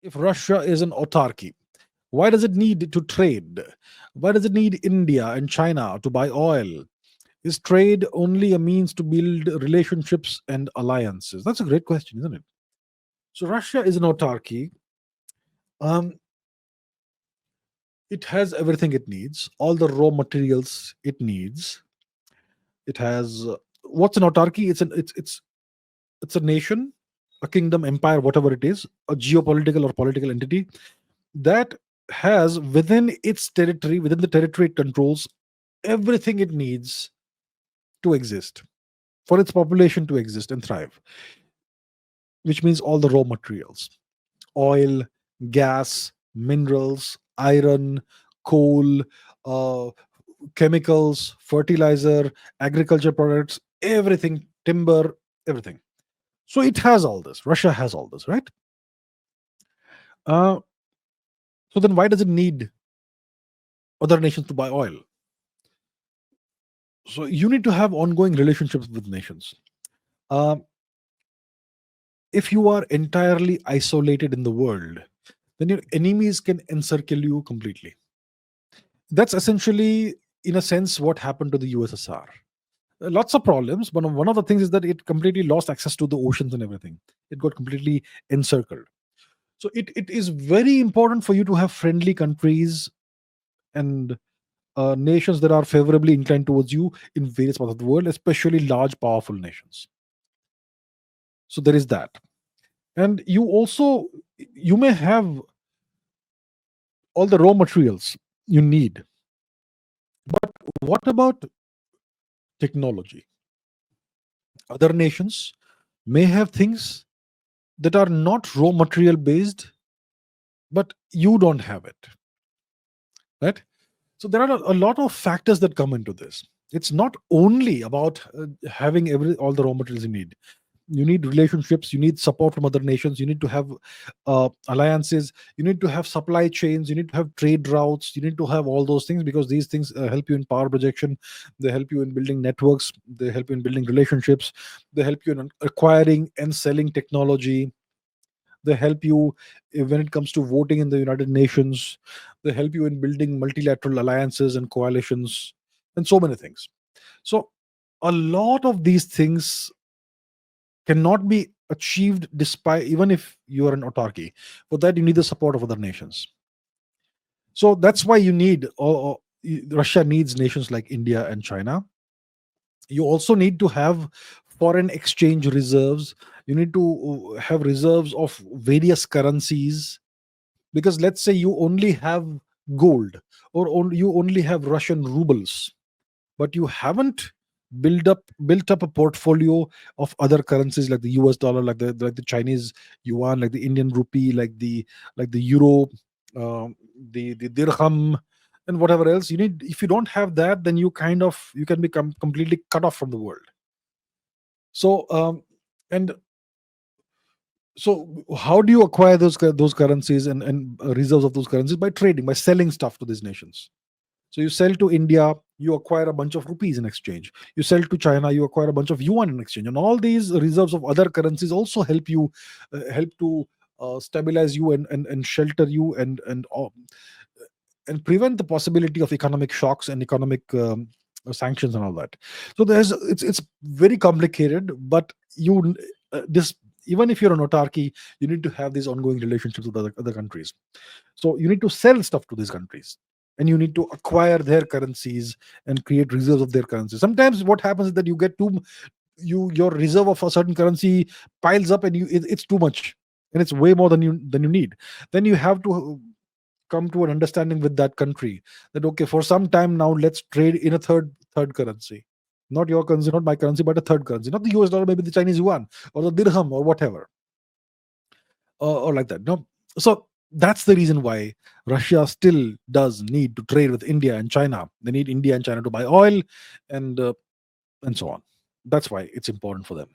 If Russia is an autarky, why does it need to trade? Why does it need India and China to buy oil? Is trade only a means to build relationships and alliances? That's a great question, isn't it? So Russia is an autarky. Um, it has everything it needs, all the raw materials it needs. It has what's an autarky? It's a nation, a kingdom, empire, whatever it is, a geopolitical or political entity that has within its territory, within the territory it controls, everything it needs to exist, for its population to exist and thrive, which means all the raw materials: oil, gas, minerals, iron, coal, uh, chemicals, fertilizer, agriculture products, everything, timber, everything. So it has all this. Russia has all this, right? Uh, so then why does it need other nations to buy oil? So you need to have ongoing relationships with nations. Um, if you are entirely isolated in the world, then your enemies can encircle you completely. That's essentially, in a sense, what happened to the USSR. Lots of problems, but one of the things is that it completely lost access to the oceans and everything. It got completely encircled. So it is very important for you to have friendly countries and nations that are favorably inclined towards you in various parts of the world, especially large, powerful nations. So there is that. And you may have all the raw materials you need, but what about technology? Other nations may have things that are not raw material based, but you don't have it, right? So there are a lot of factors that come into this. It's not only about having all the raw materials you need. You need relationships, you need support from other nations, you need to have alliances, you need to have supply chains, you need to have trade routes, you need to have all those things, because these things help you in power projection, they help you in building networks, they help you in building relationships, they help you in acquiring and selling technology, they help you when it comes to voting in the United Nations, they help you in building multilateral alliances and coalitions, and so many things. So a lot of these things cannot be achieved despite, even if you are an autarky. For that you need the support of other nations. So that's why you need Russia needs nations like India and China. You also need to have foreign exchange reserves. You need to have reserves of various currencies, because let's say you only have gold, or you only have Russian rubles, but you haven't built up a portfolio of other currencies like the US dollar, like the Chinese yuan, like the Indian rupee, like the euro, the dirham, and whatever else you need. If you don't have that, then you can become completely cut off from the world. So and so how do you acquire those currencies and reserves of those currencies? By trading, by selling stuff to these nations. So you sell to India, you acquire a bunch of rupees in exchange. You sell to China, you acquire a bunch of yuan in exchange. And all these reserves of other currencies also help to stabilize you and shelter you and prevent the possibility of economic shocks and economic sanctions and all that. So it's very complicated, but this even if you're an autarky, you need to have these ongoing relationships with other countries. So you need to sell stuff to these countries, and you need to acquire their currencies and create reserves of their currency. Sometimes what happens is that you get too your reserve of a certain currency piles up, and it's too much, and it's way more than you need. Then you have to come to an understanding with that country that, okay, for some time now, let's trade in a third currency, not your currency, not my currency, but a third currency, not the US dollar, maybe the Chinese yuan or the dirham or whatever, or like that. No, so that's the reason why Russia still does need to trade with India and China. They need India and China to buy oil, and and so on. That's why it's important for them.